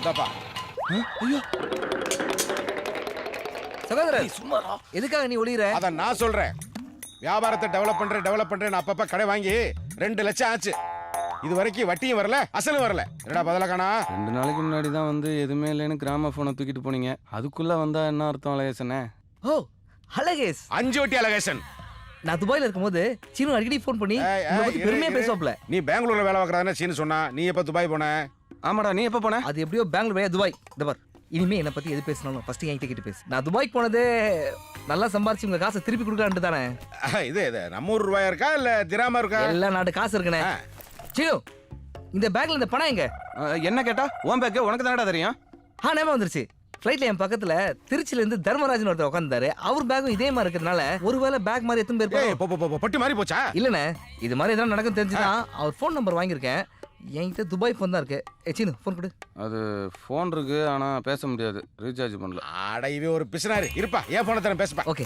இந்தாப்பா. ஐயோ சகோதரர் சும்மா எதுக்காக நீ ஒளிகிற? அத நான் சொல்றேன். வியாபாரத்தை டெவலப் பண்றேன் அப்பப்ப கடை வாங்கி 2 லட்சம் ஆச்சு. இது வரைக்கும் வட்டியும் வரல, அசலும் வரல. என்னடா பதில காணா? 2 நாளைக்கு முன்னாடி தான் வந்து எதுவுமே இல்லைன்னு கிராம போனை தூக்கிட்டு போனீங்க. அதுக்குள்ள வந்தா என்ன அர்த்தம் அழகேசனே? ஓ அழகேஷ், 5 வட்டி அழகேசன். நான் துபாயில இருக்கும்போது சீனு அடிக்கடி ஃபோன் பண்ணி உங்களை பத்தி பெருமையா பேசுவாப்ல. நீ பெங்களூர்ல வேலை பார்க்கறதானே சீனு சொன்னா. நீ எப்ப துபாய் போன? ஆமாடா, நீ எப்ப போன? அது எப்படியோ பெங்களூர் வழியா துபாய். இந்த பார், இனிமே என்னை பத்தி எது பேசினாலும் ஃபர்ஸ்ட் என்கிட்ட கிட்ட பேசு. நான் துபாய்க்கு போனதே நல்லா சம்பாரிச்சு உங்க காசை திருப்பி கொடுக்கலான்ட்டு தானே. இது நம்ம ஊர் ரூபாயா இருக்கா இல்ல திராமா இருக்கா? எல்லா நாட்டு காசு இருக்குண்ணே. சீனு, இந்த பேக்ல இந்த பணம் எங்க? என்ன கேட்டா உன் பேக்கு உனக்கு தானடா தெரியும். நேமா வந்துருச்சு. ஃப்ளைட்ல என் பக்கத்துல திருச்சில இருந்து தர்மராஜன் ஒருத்தர் உட்கார்ந்தாரு. அவர் பேக்கும் இதே மாதிரி இருக்கிறதுனால ஒருவேளை பேக் மாதிரி எத்தனை பேர் ஏய், போ பொட்டி மாதிரி போச்சா? இல்லண்ணே, இது மாதிரி எதனா நடக்கும் தெரிஞ்சுதான் அவர் ஃபோன் நம்பர் வாங்கியிருக்கேன். என்கிட்ட துபாய் ஃபோன் தான் இருக்கு. சீனு ஃபோன் கொடு. அது ஃபோன் இருக்கு, ஆனா பேச முடியாது, ரீசார்ஜ் பண்ணல. ஆட இவே ஒரு பிசினாரு இருப்பா. ஏன் போன தரேன் பேசுப்பா. ஓகே.